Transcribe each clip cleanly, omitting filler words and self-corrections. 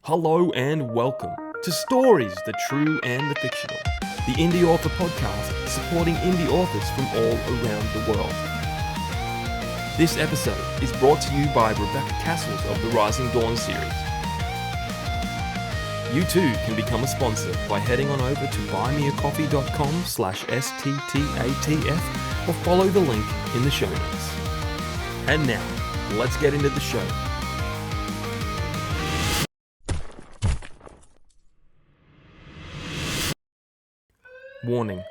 Hello and welcome to Stories, the True and the Fictional, the indie author podcast supporting indie authors from all around the world. This episode is brought to you by Rebecca Kearsells of the Rising Dawn series. You too can become a sponsor by heading on over to buymeacoffee.com/STTATF or follow the link in the show notes. And now, let's get into the show. Warning.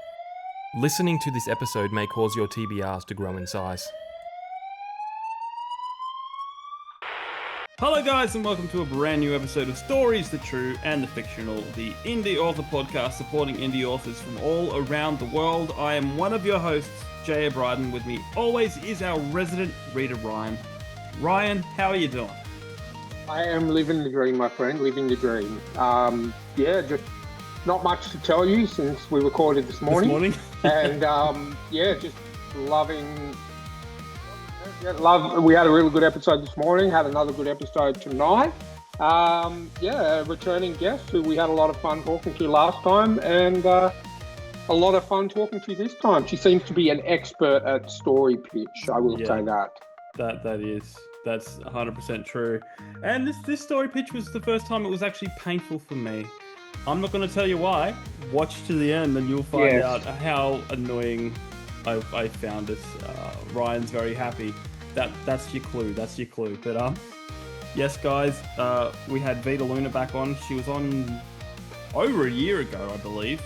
Listening to this episode may cause your TBRs to grow in size. Hello guys and welcome to a brand new episode of Stories, the True and the Fictional, the indie author podcast supporting indie authors from all around the world. I am one of your hosts, Jay O'Brien. With me always is our resident reader, Ryan. Ryan, how are you doing? I am living the dream, my friend, living the dream. Just not much to tell you since we recorded this morning. And just loving. We had a really good episode this morning. Had another good episode tonight. A returning guest who we had a lot of fun talking to last time, and a lot of fun talking to this time. She seems to be an expert at story pitch. I will say that. That's 100% true. And this story pitch was the first time it was actually painful for me. I'm not going to tell you why. Watch to the end and you'll find out how annoying I found it. Ryan's very happy. That's your clue. But yes, guys, we had Vita Luna back on. She was on over a year ago, I believe.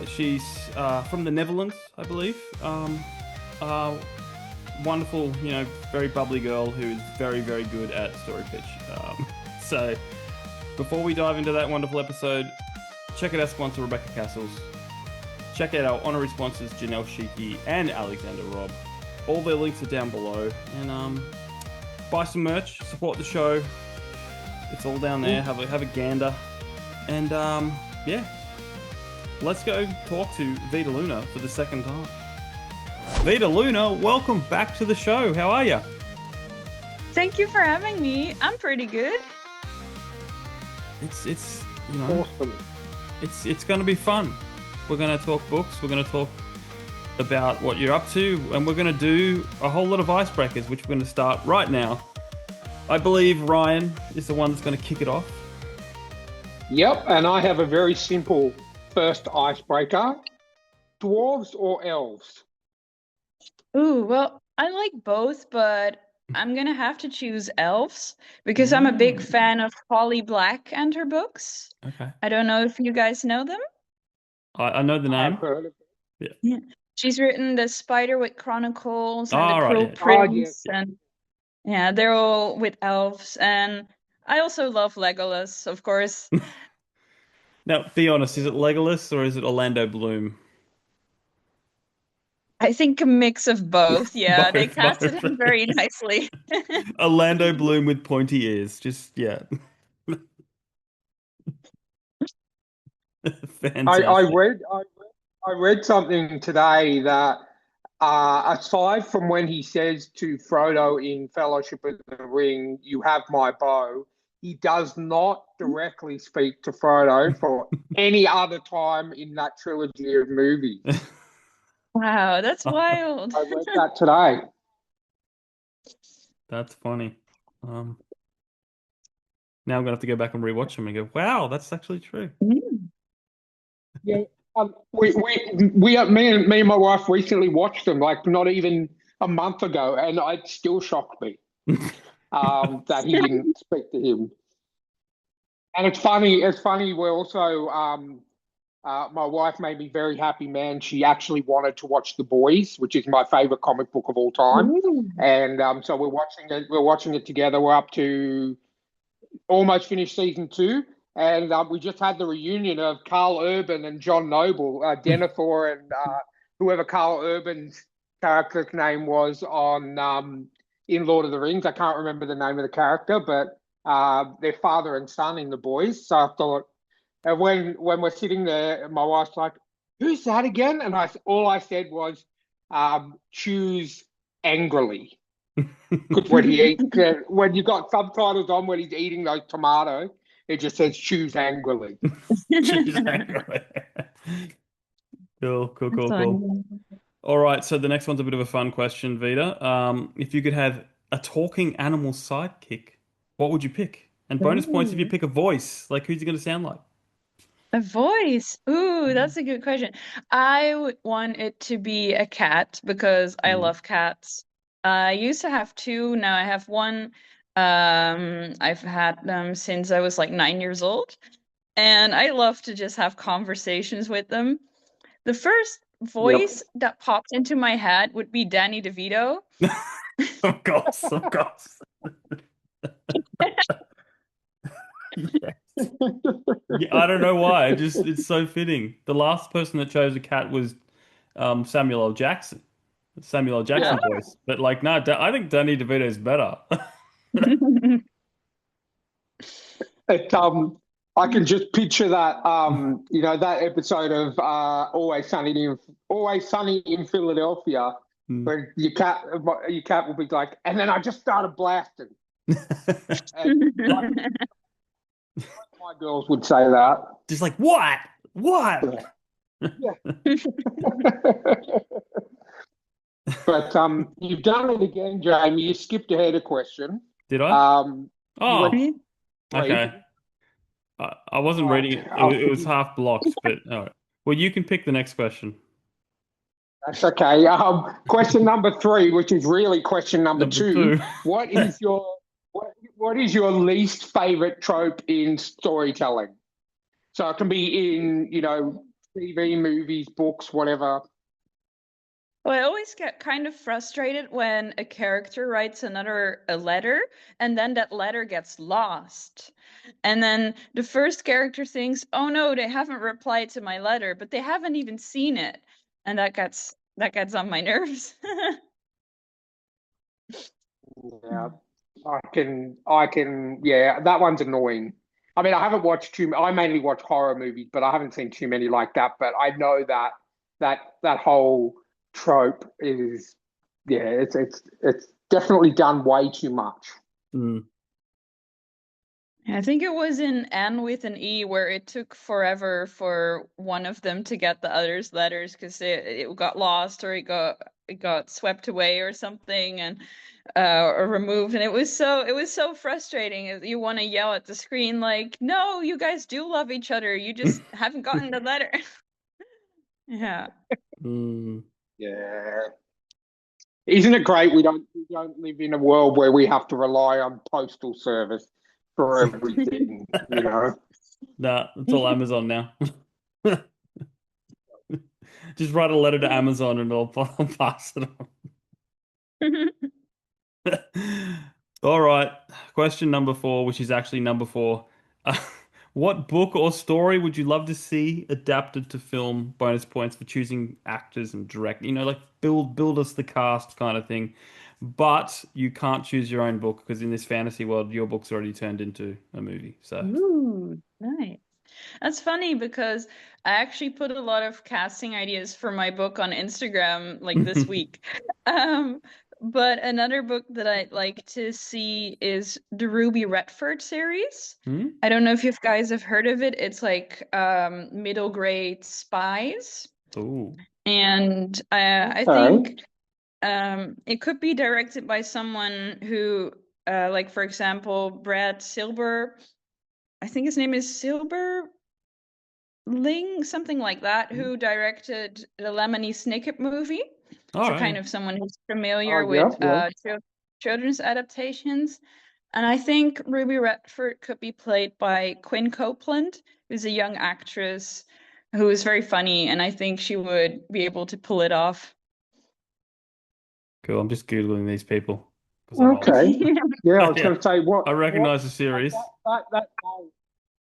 She's from the Netherlands, I believe. Wonderful, very bubbly girl who is very, very good at story pitch. So before we dive into that wonderful episode, check out our sponsor, Rebecca Kearsells. Check out our honorary sponsors, Janelle Schiecke and Alexander Robb. All their links are down below. And buy some merch, support the show. It's all down there. Have a gander. And let's go talk to Vita Luna for the second time. Vita Luna, welcome back to the show. How are you? Thank you for having me. I'm pretty good. It's Awesome. It's going to be fun. We're going to talk books. We're going to talk about what you're up to, and we're going to do a whole lot of icebreakers, which we're going to start right now. I believe Ryan is the one that's going to kick it off. Yep, and I have a very simple first icebreaker. Dwarves or elves? Ooh, well, I like both, but I'm gonna have to choose elves because I'm a big fan of Holly Black and her books. Okay. I don't know if you guys know them. I know the name. I've heard of it. Yeah. She's written the Spiderwick Chronicles and the Cruel right. Prince, and they're all with elves. And I also love Legolas, of course. Now, be honest, is it Legolas or is it Orlando Bloom? I think a mix of both. Yeah, they Both. casted him very nicely. Orlando Bloom with pointy ears. Fantastic. I read something today that aside from when he says to Frodo in Fellowship of the Ring, "You have my bow," he does not directly speak to Frodo for any other time in that trilogy of movies. Wow, that's wild. I read that today. That's funny. Now I'm gonna have to go back and rewatch them and go, "Wow, that's actually true." Yeah, me and my wife recently watched them, like not even a month ago, and it still shocked me that he didn't speak to him. And it's funny. We're also my wife made me very happy, man. She actually wanted to watch The Boys, which is my favorite comic book of all time. And so we're watching it together. We're up to almost finished season 2. And we just had the reunion of Carl Urban and John Noble, Denethor and whoever Carl Urban's character's name was on in Lord of the Rings. I can't remember the name of the character, but their father and son in The Boys. So I thought, and when we're sitting there, my wife's like, "Who's that again?" And all I said was, "Choose angrily." Because when he eats, when you got subtitles on when he's eating those tomatoes, it just says "choose angrily." Choose angrily. Cool, cool, That's cool, cool. fine. All right, so the next one's a bit of a fun question, Vita. If you could have a talking animal sidekick, what would you pick? And bonus points if you Ooh, pick a voice. Like, who's it going to sound like? a voice. Ooh, that's a good question. I would want it to be a cat because I Mm. love cats. I used to have two, now I have one. I've had them since I was like 9 years old, and I love to just have conversations with them. The first Yep. voice that popped into my head would be Danny DeVito. Of course, of course. Yes. Yeah, I don't know why. It's so fitting. The last person that chose a cat was Samuel L. Jackson. Samuel L. Yeah. Jackson voice. But like, no, I think Danny DeVito is better. It, I can just picture that, that episode of Always Sunny in Philadelphia, Mm. where your cat will be like, and then I just started blasting, and like my girls would say that. Just like, what? What? Yeah. But you've done it again, Jamie. You skipped ahead a question. Did I? You went Oh, three. okay. I wasn't Right. reading it. It was half blocked, but all right. Well, you can pick the next question. That's okay. Question number three, which is really question number Number two. two. What is your what is your least favorite trope in storytelling? So it can be in, TV, movies, books, whatever. Well, I always get kind of frustrated when a character writes a letter and then that letter gets lost. And then the first character thinks, "Oh no, they haven't replied to my letter," but they haven't even seen it. And that gets on my nerves. Yeah, yeah, that one's annoying. I mean, I haven't watched I mainly watch horror movies, but I haven't seen too many like that. But I know that whole trope is, yeah, it's definitely done way too much. Mm. I think it was in N with an E where it took forever for one of them to get the other's letters because it got lost or it got swept away or something and or removed, and it was so frustrating. You want to yell at the screen like, "No, you guys do love each other. You just haven't gotten the letter." Yeah. Mm. Yeah, isn't it great? We don't live in a world where we have to rely on postal service for everything. Nah, it's all Amazon now. Just write a letter to Amazon and I'll pass it on. All right. Question number four, which is actually number four. Uh, what book or story would you love to see adapted to film? Bonus points for choosing actors and direct, like build us the cast kind of thing. But you can't choose your own book because in this fantasy world, your book's already turned into a movie. So, Ooh, nice. That's funny because I actually put a lot of casting ideas for my book on Instagram like this week. Um, but another book that I'd like to see is the Ruby Redford series. Hmm? I don't know if you guys have heard of it. It's like middle grade spies. Ooh. And I Okay. think it could be directed by someone who, like, for example, Brad Silber. I think his name is Silber Ling, something like that, who directed the Lemony Snicket movie. All So right. kind of someone who's Oh, familiar yeah, with yeah. children's adaptations. And I think Ruby Redford could be played by Quinn Copeland, who's a young actress who is very funny, and I think she would be able to pull it off. Cool. I'm just Googling these people because I'm old. Okay. Yeah, I was Yeah. going to say I recognize the series.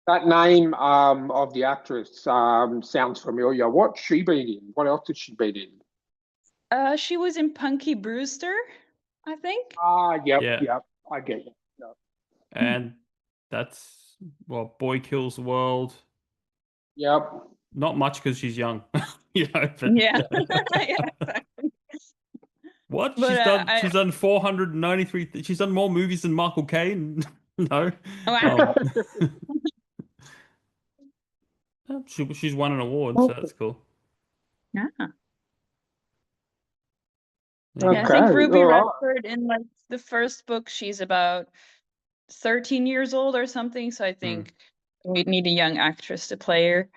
that name of the actress sounds familiar. What's she been in? What else has she been in? She was in Punky Brewster, I think. Ah, yep, Yeah. yep. I get it. Yep. And that's, well, Boy Kills the World. Yep. Not much because she's young, but Yeah. Yeah, exactly. What? But She's done 493. She's done more movies than Michael Caine. No. wow. Um, she's won an award, so that's cool. Yeah. There you Yeah, I go. think Okay, Ruby all right. Redford in like the first book, she's about 13 years old or something. So I Hmm. think we'd need a young actress to play her.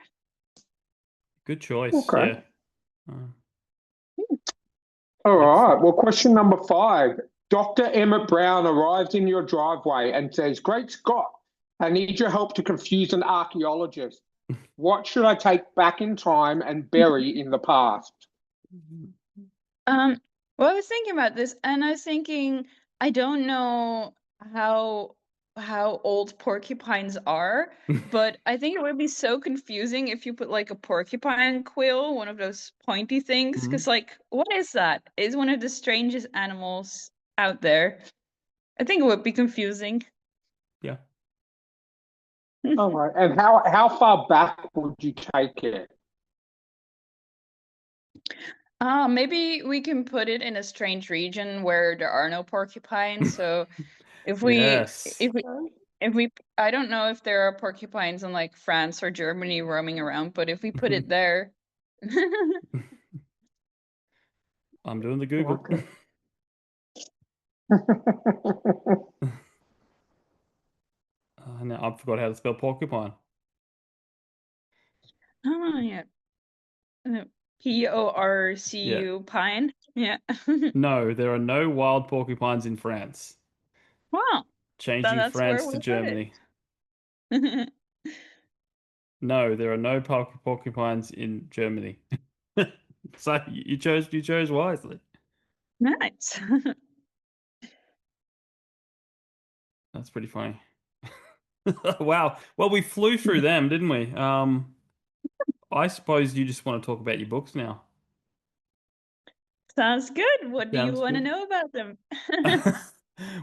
Good choice. Okay. Yeah. Uh, All right. excellent. Well, question number 5. Dr. Emmett Brown arrives in your driveway and says, Great Scott, I need your help to confuse an archaeologist. What should I take back in time and bury in the past? Um, well, I was thinking about this, and I was thinking, I don't know how how old porcupines are, but I think it would be so confusing if you put like a porcupine quill, one of those pointy things, Mhm. because like, what is that? It's one of the strangest animals out there. I think it would be confusing. Yeah. All right. And how far back would you take it? Maybe we can put it in a strange region where there are no porcupines. So if we Yes. if we if we I don't know if there are porcupines in like France or Germany roaming around, but if we put it there, I'm doing the Google. Okay. Now I forgot how to spell porcupine. oh yeah, Porcu Yeah. pine. Yeah. No, there are no wild porcupines in France. Wow. Changing That's where France to we put it. Germany. No, there are no porcupines in Germany. So you chose wisely. Nice. That's pretty funny. Wow. Well, we flew through them, didn't we? I suppose you just want to talk about your books now. Sounds good. What do you Sounds want to good. know about them?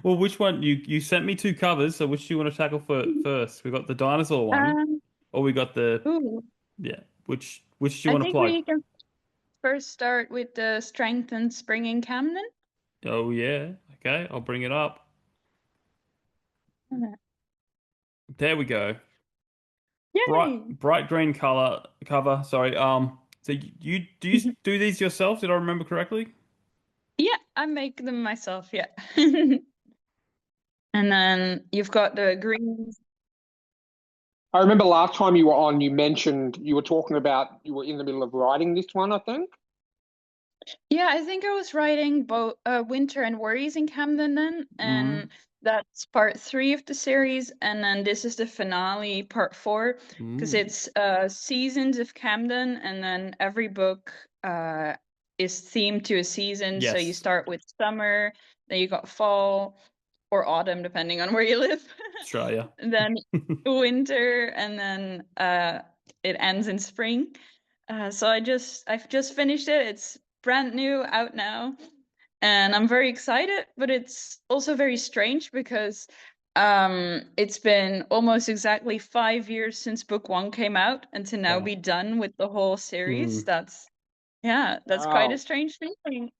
Well, which one you sent me two covers, so which do you want to tackle first? We got the dinosaur one, Um, or we got the ooh, yeah. Which do you I want to think plug? we can first start with the Strength and Spring in Camden. Oh yeah. Okay, I'll bring it up. There we go. Yay! Bright green color cover. Sorry. So you do these yourself? Did I remember correctly? Yeah, I make them myself, yeah. And then you've got the greens. I remember last time you were on, you mentioned you were talking about you were in the middle of writing this one, I think. Yeah, I think I was writing both Winter and Worries in Camden then, Mm, and that's part 3 of the series, and then this is the finale, part 4, because mm. it's Seasons of Camden, and then every book is themed to a season. So you Yes. start with summer, then you got fall or autumn, depending on where you live, Australia. and then winter, and then it ends in spring. So I've just finished it. It's brand new out now, and I'm very excited, but it's also very strange because it's been almost exactly 5 years since book 1 came out, and to now Wow. be done with the whole series, Mm. that's quite a Wow. strange feeling.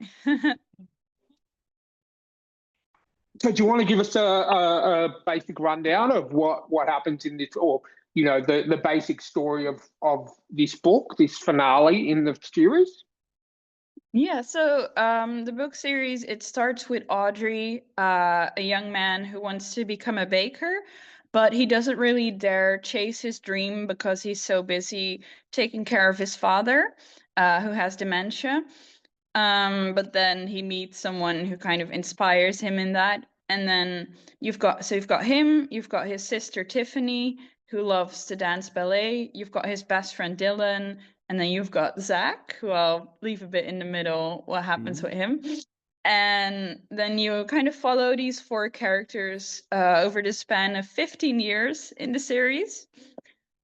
So do you want to give us a basic rundown of what happens in this, or the basic story of this book, this finale in the series? Yeah, so the book series, it starts with Audrey, a young man who wants to become a baker, but he doesn't really dare chase his dream because he's so busy taking care of his father, who has dementia. But then he meets someone who kind of inspires him in that. And then you've got him, you've got his sister Tiffany, who loves to dance ballet, you've got his best friend Dylan, and then you've got Zach, who I'll leave a bit in the middle what happens Mm. with him. And then you kind of follow these 4 characters over the span of 15 years in the series.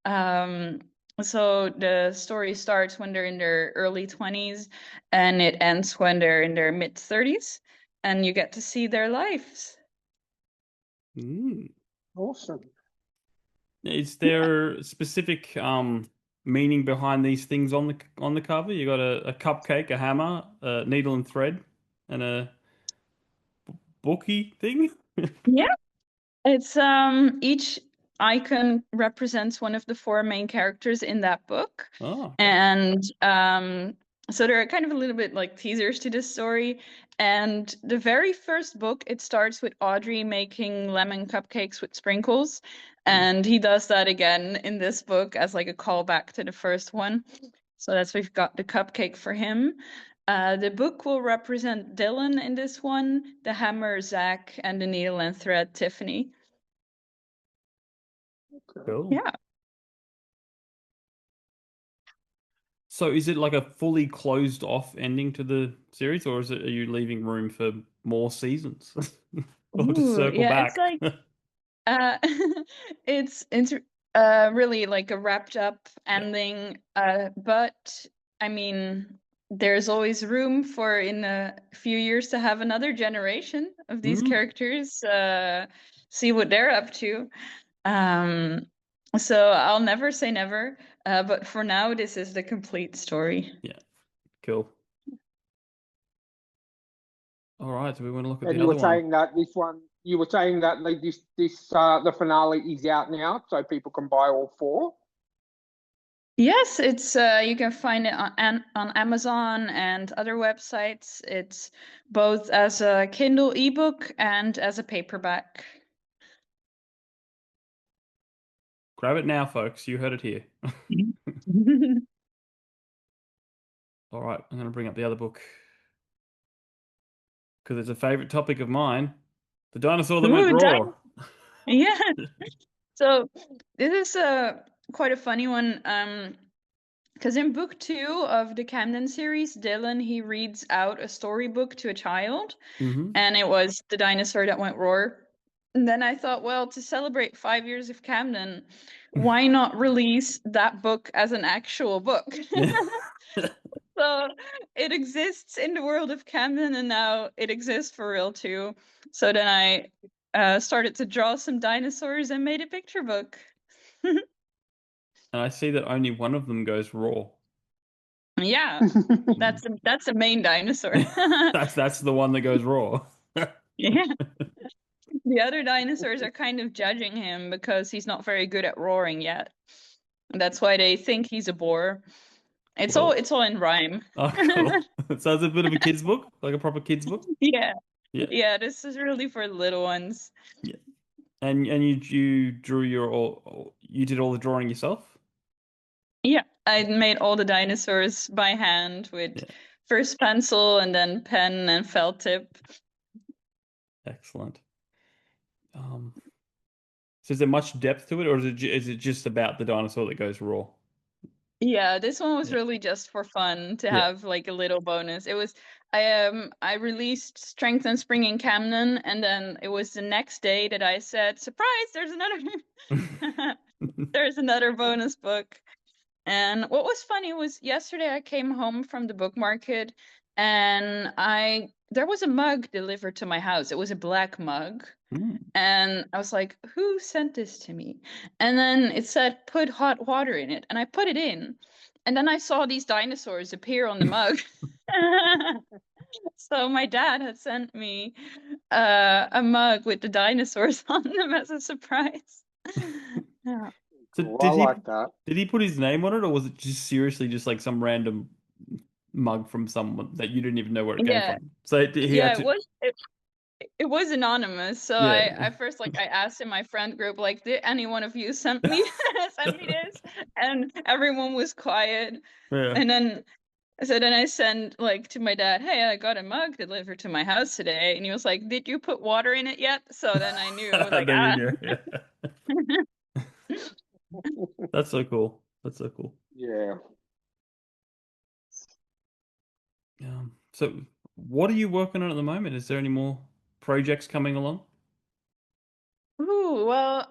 Um, so the story starts when they're in their early 20s and it ends when they're in their mid 30s, and you get to see their lives. Mm. Awesome. Is Yeah. there specific meaning behind these things on the cover? You got a cupcake, a hammer, a needle and thread, and a booky thing. Yeah. It's each icon represents one of the four main characters in that book. Oh, okay. And so there are kind of a little bit like teasers to this story. And the very first book, it starts with Audrey making lemon cupcakes with sprinkles. And he does that again in this book as like a callback to the first one. So that's we've got the cupcake for him. The book will represent Dylan in this one, the hammer Zach, and the needle and thread Tiffany. Cool. Yeah. So is it like a fully closed off ending to the series, or are you leaving room for more seasons? Or to Ooh, circle yeah, back? it's like uh it's really like a wrapped up ending. But I mean, there's always room for in a few years to have another generation of these characters, see what they're up to. So I'll never say never, but for now, this is the complete story. Yeah, cool. All right, so we want to look at And the you other were one. saying that this one, you were saying that like this the finale is out now, so people can buy all four. Yes, it's you can find it on Amazon and other websites. It's both as a Kindle ebook and as a paperback. Grab it now, folks. You heard it here. All right, I'm going to bring up the other book because it's a favorite topic of mine. The dinosaur that went Ooh, raw. yeah. So this is quite a funny one. Because in book 2 of the Camden series, Dylan he reads out a storybook to a child, and it was The Dinosaur That Went Roar. And then I thought, well, to celebrate 5 years of Camden, why not release that book as an actual book? Yeah. So it exists in the world of Camden, and now it exists for real too. So then I started to draw some dinosaurs and made a picture book. And I see that only one of them goes raw. Yeah, that's a main dinosaur. That's the one that goes raw. Yeah. The other dinosaurs are kind of judging him because he's not very good at roaring yet. That's why they think he's a boar. It's Well, all in rhyme. oh, cool. So it's a bit of a kid's book, like a proper kid's book. Yeah. Yeah. Yeah, this is really for the little ones. Yeah. And you drew you did all the drawing yourself? Yeah, I made all the dinosaurs by hand with Yeah. first pencil and then pen and felt tip. Excellent. So is there much depth to it, or is it just about the dinosaur that goes raw? Yeah, this one was Yeah. really just for fun to Yeah. have like a little bonus. It was I released Strength and Spring in Camden, and then it was the next day that I said, surprise, there's another bonus book. And what was funny was yesterday I came home from the book market and there was a mug delivered to my house. It was a black mug. And I was like, who sent this to me? And then it said, put hot water in it. And I put it in. And then I saw these dinosaurs appear on the mug. So my dad had sent me a mug with the dinosaurs on them as a surprise. Yeah. So Cool, I like that. did he put his name on it, or was it just seriously just like some random mug from someone that you didn't even know where it came Yeah. from? So he Yeah, had to. it was anonymous. So Yeah. I first like I asked in my friend group, like, did any one of you send me this? And everyone was quiet. Yeah. And then I sent like to my dad, hey, I got a mug delivered to my house today. And he was like, did you put water in it yet? So then I knew, like, There you go. Yeah. That's so cool. That's so cool. Yeah. So what are you working on at the moment? Is there any more projects coming along? Ooh, well,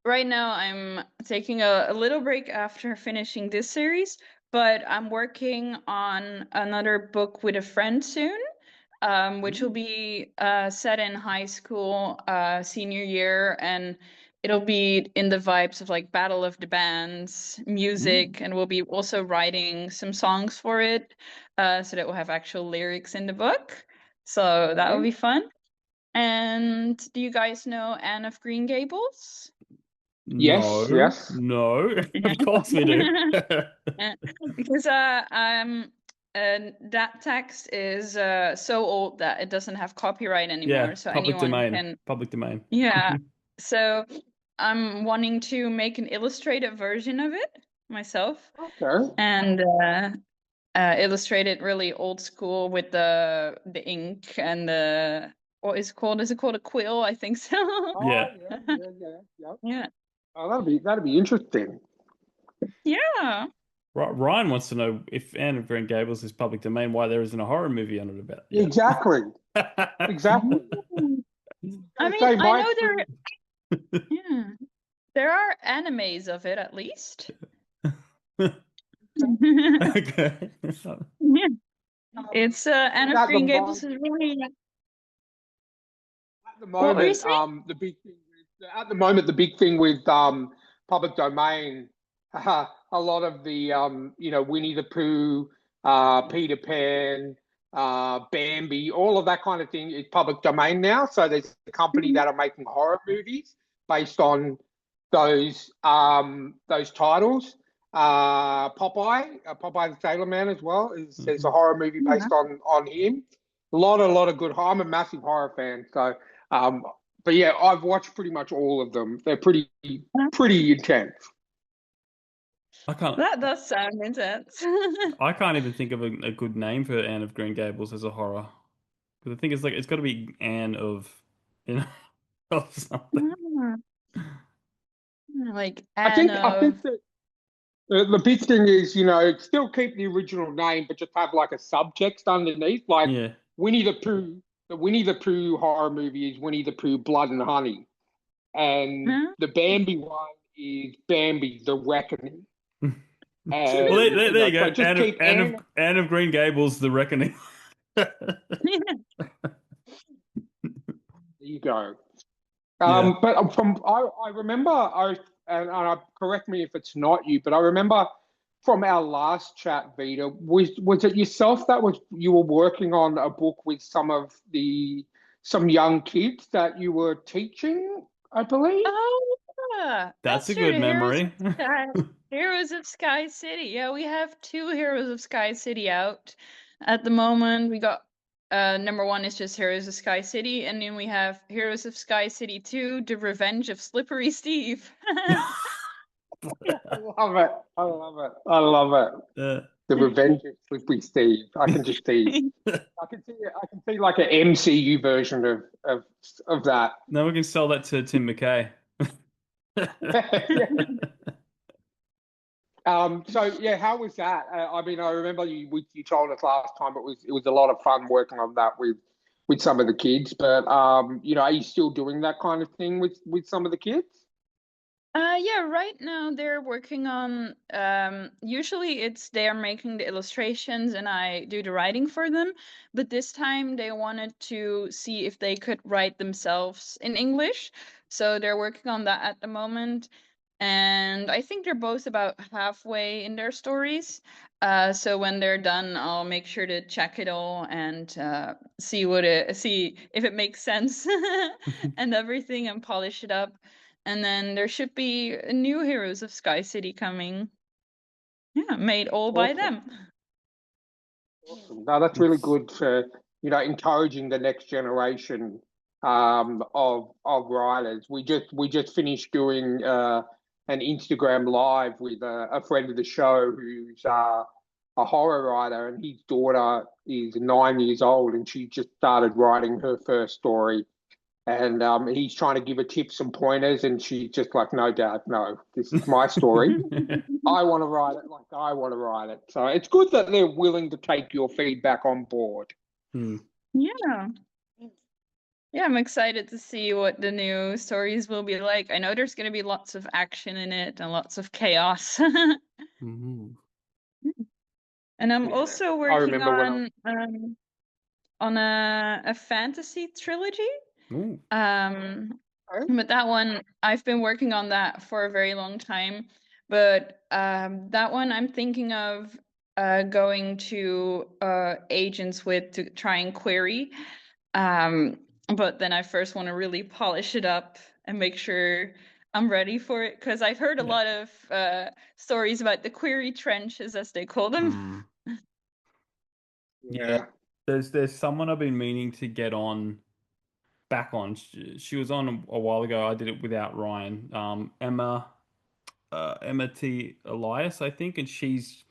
right now I'm taking a little break after finishing this series, but I'm working on another book with a friend soon, which will be set in high school, senior year, and it'll be in the vibes of like Battle of the Bands, music, and we'll be also writing some songs for it. so that we'll have actual lyrics in the book. So that will be fun. And do you guys know Anne of Green Gables? Yes, yes. No. Of course we do. Because that text is so old that it doesn't have copyright anymore. Yeah, so public anyone domain. can. Public domain. Yeah. So I'm wanting to make an illustrated version of it myself. Okay. And illustrate it really old school with the ink and the what is it called? Is it called a quill? I think so. Yeah. Yeah. Oh, that'd be interesting. Yeah. Ryan wants to know if Anne of Green Gables is public domain, why there isn't a horror movie on it about it. Exactly. Exactly. I mean, I know yeah, there are animes of it at least. Okay. Yeah. It's Anne of Green Gables is really at the moment the big thing the big thing with public domain, a lot of the Winnie the Pooh, Peter Pan, Bambi, all of that kind of thing is public domain now. So there's a company that are making horror movies based on those titles. Popeye the Sailor Man as well there's a horror movie based on him. A lot of good. I'm a massive horror fan, so but yeah, I've watched pretty much all of them. They're pretty intense. That does sound intense. I can't even think of a good name for Anne of Green Gables as a horror. Because I think it's got to be Anne of, of something. Like I think that the big thing is, still keep the original name, but just have like a subtext underneath, like Winnie the Pooh. The Winnie the Pooh horror movie is Winnie the Pooh Blood and Honey, and the Bambi one is Bambi the Reckoning. Well, there you go. Anne of Green Gables, The Reckoning. There you go. But I remember, and correct me if it's not you, but I remember from our last chat, Vita, was it yourself you were working on a book with some young kids that you were teaching, I believe? Oh, yeah. That's a good memory. Heroes of Sky City. Yeah, we have 2 Heroes of Sky City out at the moment. We got number 1 is just Heroes of Sky City, and then we have Heroes of Sky City 2, The Revenge of Slippery Steve. I love it. The Revenge of Slippery Steve. I can just see. I can see like an MCU version of that. No, we can sell that to Tim McKay. So yeah, how was that? I mean, I remember you told us last time it was a lot of fun working on that with some of the kids. But are you still doing that kind of thing with some of the kids? Yeah, right now they're working on usually they're making the illustrations and I do the writing for them, but this time they wanted to see if they could write themselves in English. So they're working on that at the moment. And I think they're both about halfway in their stories. So when they're done, I'll make sure to check it all and see if it makes sense and everything and polish it up. And then there should be a new Heroes of Sky City coming. Yeah, made all by them. Awesome. No, that's really good for encouraging the next generation of writers. We just finished doing an Instagram live with a friend of the show who's a horror writer, and his daughter is 9 years old, and she just started writing her first story. And he's trying to give her tips and pointers, and she's just like, "No, Dad, no, this is my story. I want to write it like I want to write it." So it's good that they're willing to take your feedback on board. Yeah. Yeah, I'm excited to see what the new stories will be like. I know there's going to be lots of action in it and lots of chaos. And I'm also working on a fantasy trilogy. But that one, I've been working on that for a very long time. But that one I'm thinking of going to agents with to try and query. But then I first want to really polish it up and make sure I'm ready for it, because I've heard a lot of stories about the query trenches, as they call them. Yeah. There's someone I've been meaning to get back on. She was on a while ago. I did it without Ryan. Emma T. Elias, I think, and she's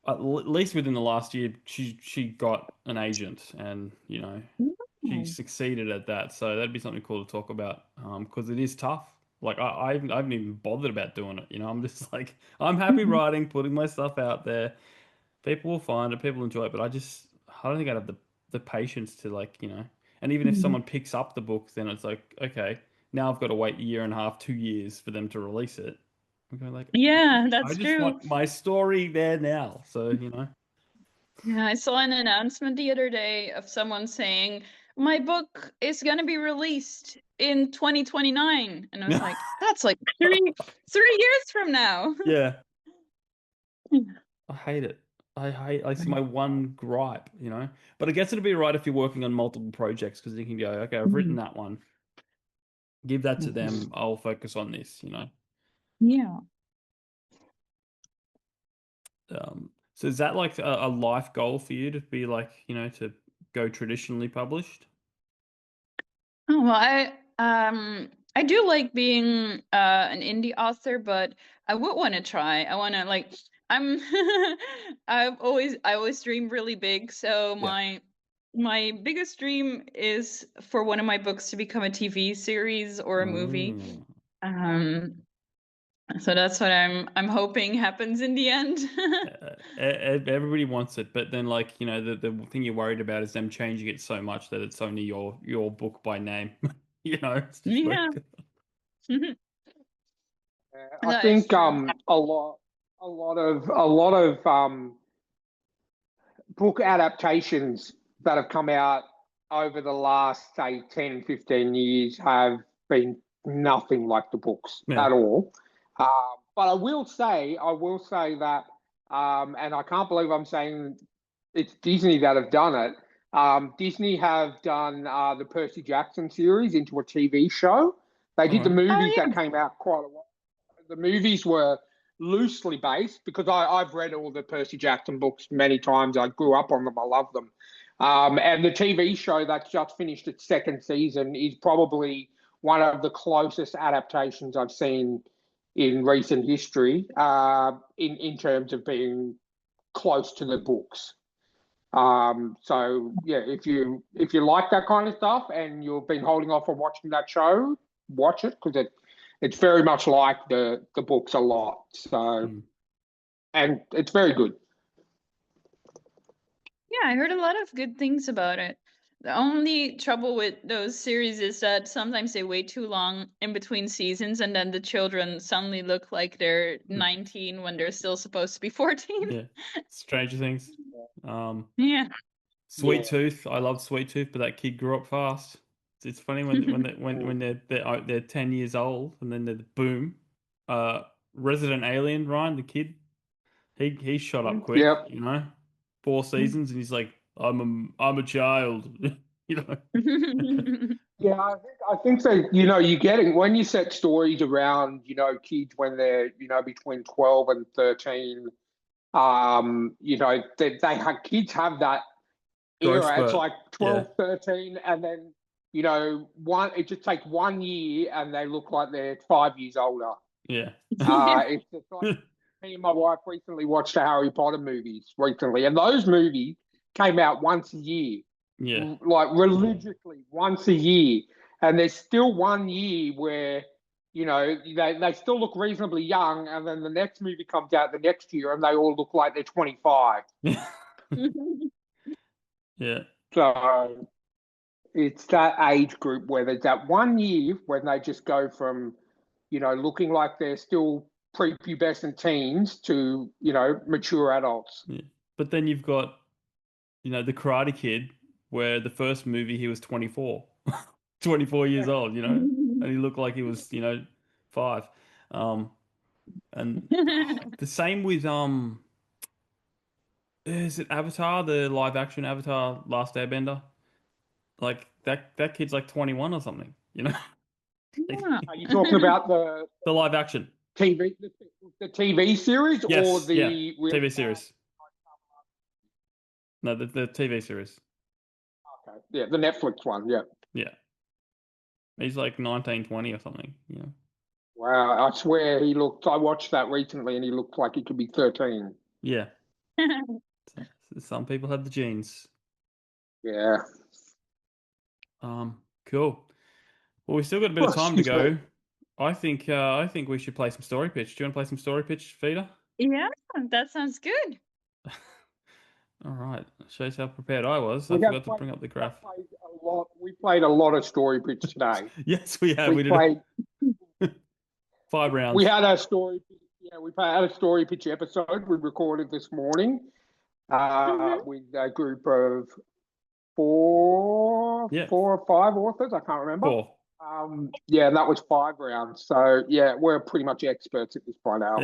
at least within the last year, she got an agent, and she succeeded at that. So that'd be something cool to talk about, because it is tough. Like I haven't even bothered about doing it. I'm just like, I'm happy writing, putting my stuff out there. People will find it, people enjoy it, but I don't think I'd have the patience to, like, and even if someone picks up the book, then it's like, okay, now I've got to wait a year and a half, 2 years for them to release it. I'm going like, Yeah, I that's just true. want my story there now. So, Yeah, I saw an announcement the other day of someone saying, my book is going to be released in 2029. And I was like, that's like 3 years from now. Yeah. I hate it. I see my one gripe, but I guess it'll be right if you're working on multiple projects, because you can go, okay, I've written that one, give that to them, I'll focus on this. Yeah. So is that like a life goal for you, to be like, to go traditionally published? Oh, well, I do like being an indie author, but I would want to try. I want to, like, I'm I always dream really big. So my biggest dream is for one of my books to become a TV series or a movie. So that's what I'm hoping happens in the end. Everybody wants it, but then, like, the thing you're worried about is them changing it so much that it's only your book by name. It's just Yeah. I That is think true. a lot of book adaptations that have come out over the last, say, 10, 15 years have been nothing like the books at all. But I will say that, and I can't believe I'm saying it's Disney that have done it. Disney have done the Percy Jackson series into a TV show. They did the movies that came out quite a while. The movies were loosely based, because I've read all the Percy Jackson books many times. I grew up on them. I love them. And the TV show that's just finished its second season is probably one of the closest adaptations I've seen in recent history, in terms of being close to the books. So yeah, if you like that kind of stuff and you've been holding off on watching that show, watch it, because it's very much like the books a lot. So, and it's very good. Yeah, I heard a lot of good things about it. The only trouble with those series is that sometimes they wait too long in between seasons, and then the children suddenly look like they're 19 when they're still supposed to be 14. Yeah. Stranger Things. Yeah. Sweet Tooth. I love Sweet Tooth, but that kid grew up fast. It's funny when they're 10 years old, and then they're boom. Resident Alien, Ryan, the kid, he shot up quick. Yep. 4 seasons, and he's like, I'm a child. Yeah, I think so. You're getting, when you set stories around, kids when they're, between 12 and 13, they have, kids have that Growth era. It's spurt. like 12, 13, and then, it just takes 1 year and they look like they're 5 years older. Yeah. It's just like, me and my wife recently watched the Harry Potter movies recently, and those movies came out once a year. Yeah. Like religiously once a year. And there's still 1 year where, they still look reasonably young, and then the next movie comes out the next year and they all look like they're 25. Yeah. So it's that age group where there's that 1 year when they just go from, looking like they're still prepubescent teens to, mature adults. Yeah. But then you've got, the Karate Kid, where the first movie he was 24, 24 years old, and he looked like he was, 5. And the same with Is it Avatar, the live action Avatar Last Airbender? Like that kid's like 21 or something, you know? Yeah. Are you talking about the The live action. TV, the TV series or Yes, yeah. the real? TV series. No, the TV series. Okay, yeah, the Netflix one. Yeah. Yeah. He's like 19, 20 or something, you know? Wow, I swear he looked. I watched that recently, and he looked like he could be 13. Yeah. Some people have the genes. Yeah. Cool. Well, we still got a bit Oh, of time to excuse me. go. I think we should play some story pitch. Do you want to play some story pitch, Vita? Yeah, that sounds good. All right. Shows how prepared I was. I We have forgot to played, bring up the we have graph. played a lot. We played a lot of story pitch today. Yes, we have. We We did played. 5 rounds. We had a story. Yeah, we had a story pitch episode we recorded this morning with a group of four Yeah. or five authors. I can't remember. 4. Yeah, that was 5 rounds. So yeah, we're pretty much experts at this by now.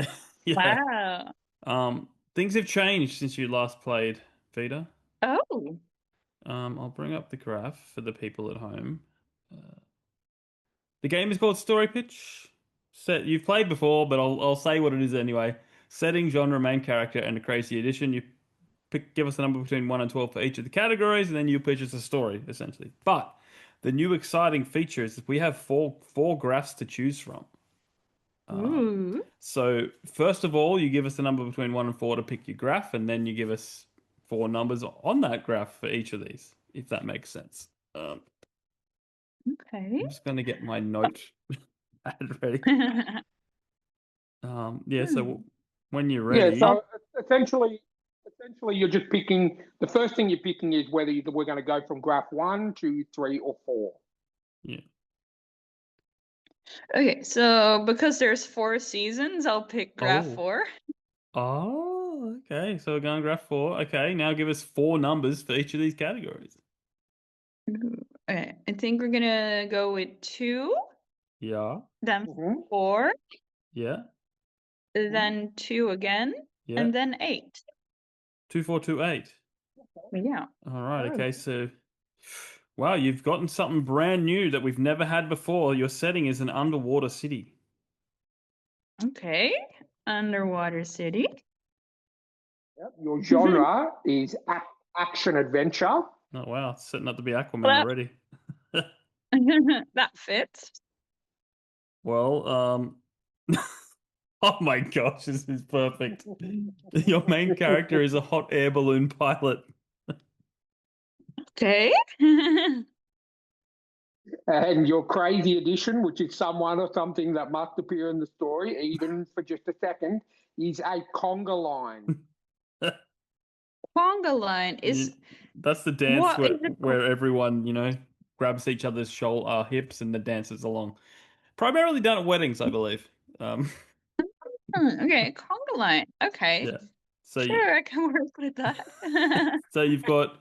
Yeah. Wow. Things have changed since you last played, Vita. Oh. I'll bring up the graph for the people at home. The game is called Story Pitch. You've played before, but I'll say what it is anyway. Setting, genre, main character, and a crazy addition. You give us a number between 1 and 12 for each of the categories, and then you pitch us a story, essentially. But the new exciting feature is that we have four graphs to choose from. Ooh. So first of all, you give us a number between 1 and 4 to pick your graph, and then you give us 4 numbers on that graph for each of these, if that makes sense. Okay. I'm just going to get my note pad ready. Yeah, so when you're Yeah, ready. so essentially you're just picking. The first thing you're picking is whether we're going to go from graph 1, 2, 3, or 4. Yeah. Okay, so because there's 4 seasons, I'll pick graph Oh. 4. Oh, okay. So we're going graph 4. Okay, now give us 4 numbers for each of these categories. Okay, I think we're gonna go with 2, Yeah. then Mhm. 4, Yeah. then 2 again, Yeah. and then 8. 2, 4, 2, 8. Yeah. All right. Okay. So, wow, you've gotten something brand new that we've never had before. Your setting is an underwater city. Okay. Underwater city. Yep. Your genre is action adventure. Oh, wow. It's setting up to be Aquaman Well- already. That fits. Well, oh my gosh, this is perfect. Your main character is a hot air balloon pilot. Okay. And your crazy addition, which is someone or something that must appear in the story, even for just a second, is a conga line. Conga line is That's the dance What where, is it where everyone, grabs each other's hips and the dances along. Primarily done at weddings, I believe. okay, conga line. Okay. Yeah. So Sure, I can work with that. so you've got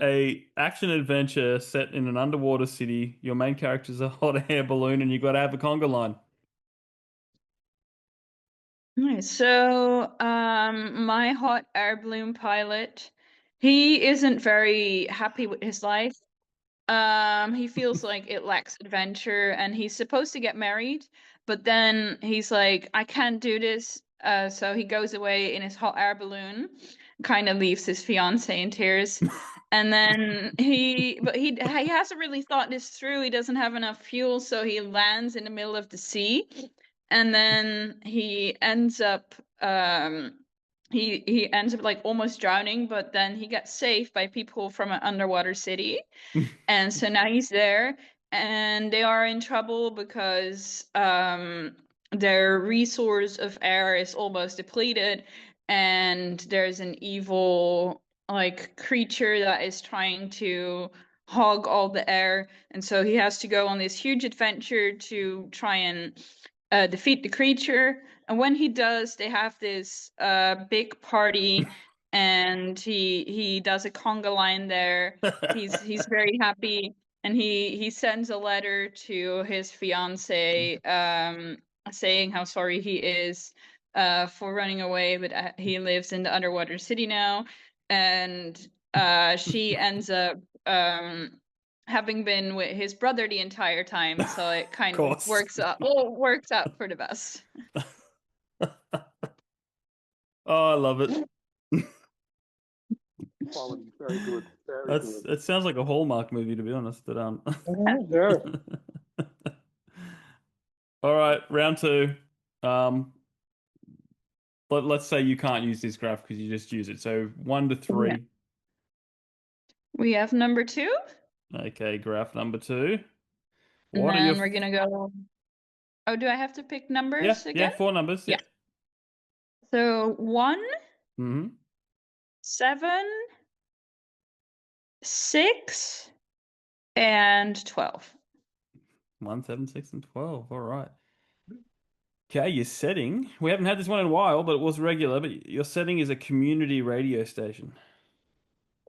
a action adventure set in an underwater city. Your main character is a hot air balloon, and you've got to have a conga line. Okay, so my hot air balloon pilot, he isn't very happy with his life. He feels like it lacks adventure, and he's supposed to get married, but then he's like, I can't do this. So he goes away in his hot air balloon, kind of leaves his fiance in tears. And then he hasn't really thought this through. He doesn't have enough fuel, so he lands in the middle of the sea, and then he ends up he ends up like almost drowning, but then he gets saved by people from an underwater city. And so now he's there, and they are in trouble because their resource of air is almost depleted, and there's an evil like creature that is trying to hog all the air, and so he has to go on this huge adventure to try and defeat the creature. And when he does, they have this big party, and he does a conga line there. He's very happy, and he sends a letter to his fiance saying how sorry he is for running away, but he lives in the underwater city now. and she ends up having been with his brother the entire time, so it kind of course. works out for the best. Oh, I love it. Quality, very good, very good. It sounds like a Hallmark movie, to be honest. But Yeah. All right, round 2. Let's say you can't use this graph because you just use it. So 1 to 3. Yeah. We have number 2. Okay, graph number 2. And What are then your we're gonna go. Oh, do I have to pick numbers yeah, again? 4 numbers. Yeah. So 1, Mm-hmm. 7, 6, and 12. 1, 7, 6, and 12. All right. Okay, your setting. We haven't had this one in a while, but it was regular. But your setting is a community radio station.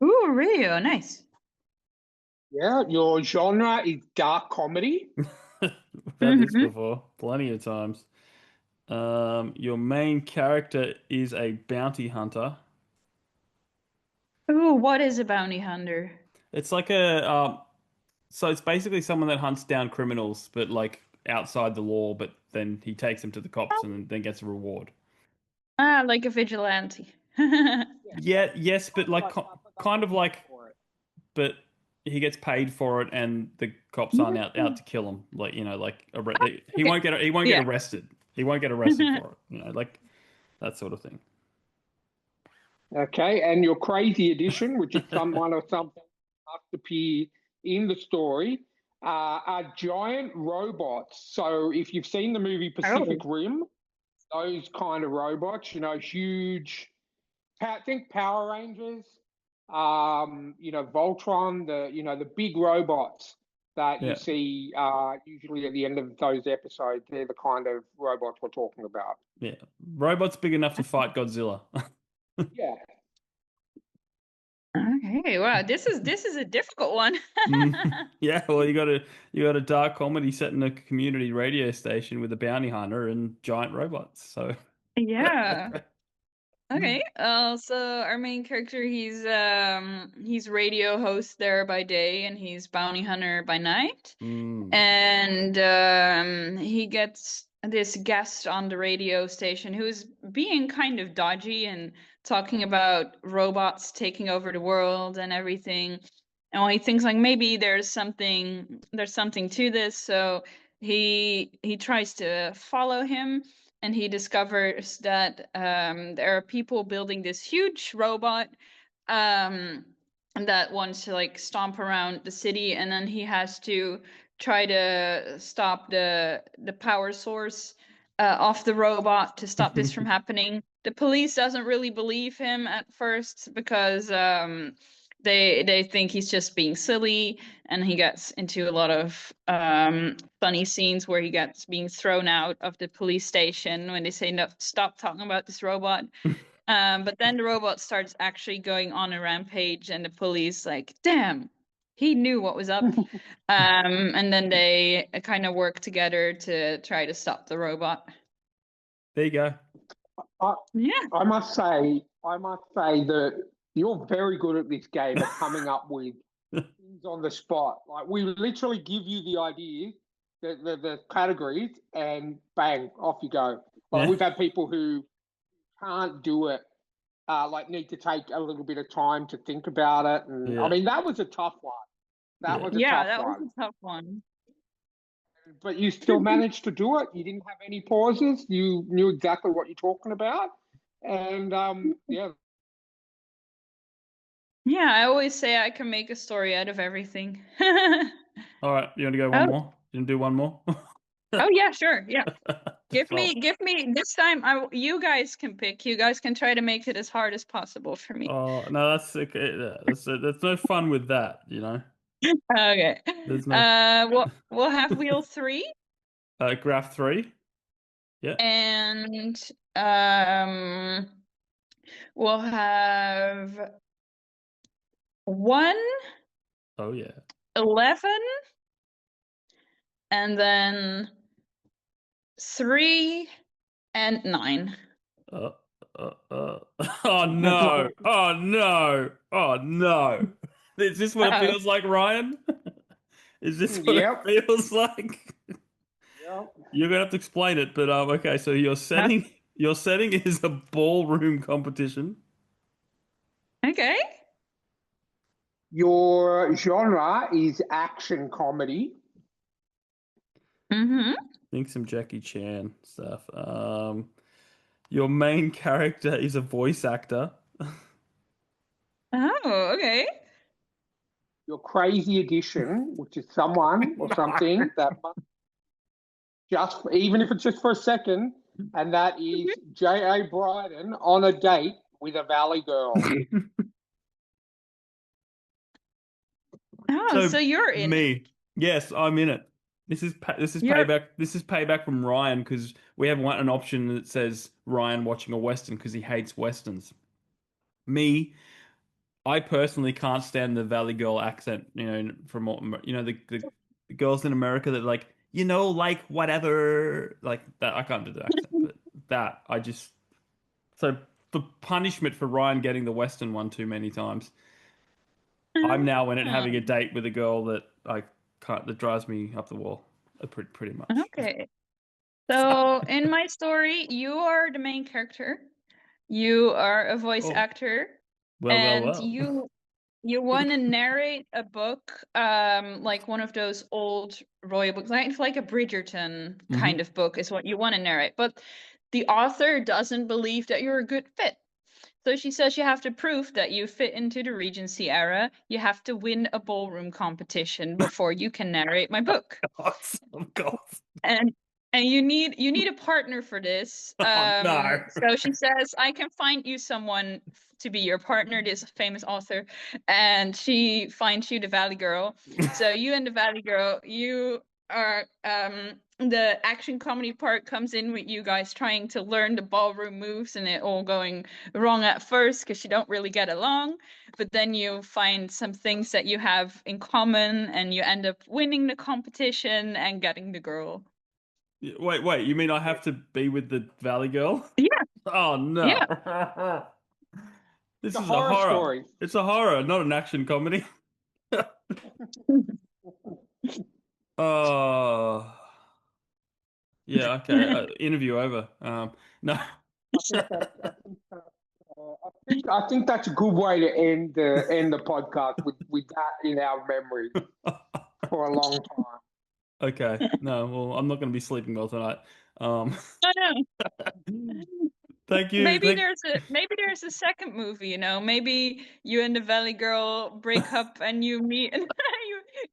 Ooh, radio, nice. Yeah, your genre is dark comedy. We've had this before, plenty of times. Your main character is a bounty hunter. Ooh, what is a bounty hunter? It's like so it's basically someone that hunts down criminals, but like outside the law. But then he takes them to the cops and then gets a reward. Ah, like a vigilante. Yeah, yes, but like kind of like, For it. but he gets paid for it, and the cops aren't out to kill him. Like like he won't get Yeah. arrested. He won't get arrested for it. Like that sort of thing. Okay, and your crazy addition, which is someone or something must appear in the story, are giant robots. So if you've seen the movie Pacific Rim, those kind of robots, huge. Think Power Rangers, Voltron, the big robots that you see usually at the end of those episodes. They're the kind of robots we're talking about. Yeah, robots big enough to fight Godzilla. Yeah. Okay, wow, this is a difficult one. Yeah, well, you got a dark comedy set in a community radio station with a bounty hunter and giant robots. So Yeah. Okay. So our main character, he's radio host there by day, and he's bounty hunter by night. And he gets this guest on the radio station who's being kind of dodgy and talking about robots taking over the world and everything. And he thinks like maybe there's something to this, so he tries to follow him, and he discovers that there are people building this huge robot that wants to like stomp around the city, and then he has to try to stop the power source off the robot to stop this from happening. The police doesn't really believe him at first because they think he's just being silly, and he gets into a lot of funny scenes where he gets being thrown out of the police station when they say no, stop talking about this robot. But then the robot starts actually going on a rampage, and the police like, damn, he knew what was up. And then they kind of work together to try to stop the robot. There you go. Yeah. I must say that you're very good at this game of coming up with things on the spot. Like we literally give you the ideas, the categories, and bang, off you go. Like we've had people who can't do it, like need to take a little bit of time to think about it. And I mean, that was a tough one. That was a tough one. But you still managed to do it. You didn't have any pauses. You knew exactly what you're talking about. And yeah. Yeah, I always say I can make a story out of everything. All right, you want to go one more? You want to do one more? Oh yeah, sure. Yeah. Give me this time. You guys can pick. You guys can try to make it as hard as possible for me. Oh no, that's okay. That's no fun with that, Okay. There's no... we'll have wheel 3. Graph 3. Yeah. And we'll have 1. Oh yeah. 11. And then 3 and 9. Oh no! Oh no! Oh no! Is this what it Uh-oh. feels like, Ryan? Is this what Yep. it feels like? Yep. You're gonna have to explain it, but okay. So your setting is a ballroom competition. Okay. Your genre is action comedy. Mm-hmm. Think some Jackie Chan stuff. Your main character is a voice actor. Oh, okay. Your crazy addition, which is someone or something that must just, even if it's just for a second, and that is J.A. Bryden on a date with a Valley girl. Oh, so you're in it. Me. Yes, I'm in it. This is You're payback. This is payback from Ryan because we have an option that says Ryan watching a western because he hates westerns. Me, I personally can't stand the Valley Girl accent. From the girls in America that like like whatever like that. I can't do the accent, but that I just so the punishment for Ryan getting the western one too many times. I'm now in it having a date with a girl that I can't that drives me up the wall, pretty much. okay. So in my story, you are the main character. You are a voice Oh, actor, well, and well. you want to narrate a book, like one of those old royal books, like a Bridgerton kind Hmm. of book is what you want to narrate. But the author doesn't believe that you're a good fit. So she says you have to prove that you fit into the Regency era. You have to win a ballroom competition before you can narrate my book. Of course. And you need a partner for this. Oh no. So she says, I can find you someone to be your partner, this famous author, and she finds you the Valley Girl. So you and the Valley Girl, you are the action comedy part comes in with you guys trying to learn the ballroom moves and it all going wrong at first because you don't really get along, but then you find some things that you have in common and you end up winning the competition and getting the girl. Wait. You mean I have to be with the Valley Girl? Yeah, Oh no. yeah. This It's a is a horror horror. story. It's a horror, not an action comedy. Oh. Yeah, okay. Interview over. No. I think that's a good way to end the podcast with that in our memory for a long time. Okay. No, well, I'm not going to be sleeping well tonight. I know. Thank you. Maybe there's a second movie, Maybe you and the Valley Girl break up and you meet and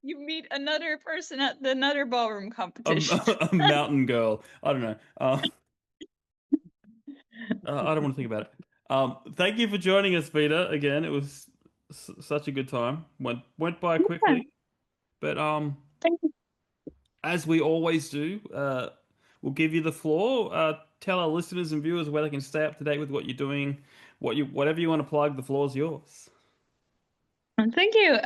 you meet another person at another ballroom competition. A mountain girl. I don't know. I don't want to think about it. Thank you for joining us, Vita. Again, it was such a good time. Went by quickly, but Thank you. as we always do, we'll give you the floor. Tell our listeners and viewers where they can stay up to date with what you're doing, whatever you want to plug. The floor is yours. Thank you.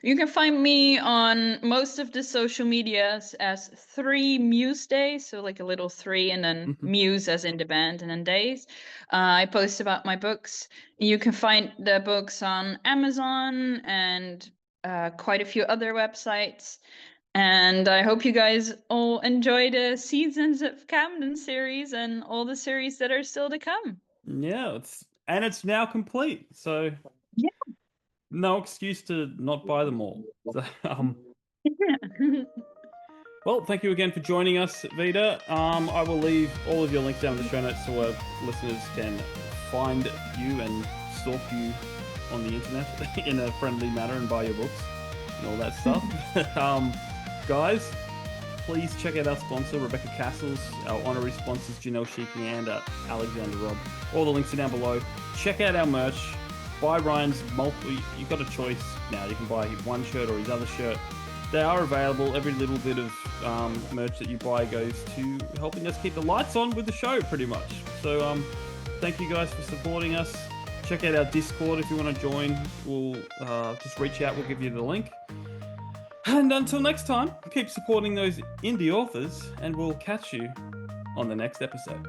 You can find me on most of the social medias as 3Musedays, so like a little 3 and then Muse as in the band and then days. I post about my books. You can find the books on Amazon and quite a few other websites. And I hope you guys all enjoy the Seasons of Camden series and all the series that are still to come. Yeah, it's now complete. So Yeah. no excuse to not buy them all. So, Yeah. well, thank you again for joining us, Vita. I will leave all of your links down in the show notes so our listeners can find you and stalk you on the internet in a friendly manner and buy your books and all that stuff. Guys, please check out our sponsor, Rebecca Kearsells, our honorary sponsors, Janelle Schiecke and Alexander Robb. All the links are down below. Check out our merch. Buy Ryan's multiple. You've got a choice now. You can buy one shirt or his other shirt. They are available. Every little bit of merch that you buy goes to helping us keep the lights on with the show, pretty much. So, thank you guys for supporting us. Check out our Discord if you want to join. We'll just reach out. We'll give you the link. And until next time, keep supporting those indie authors, and we'll catch you on the next episode.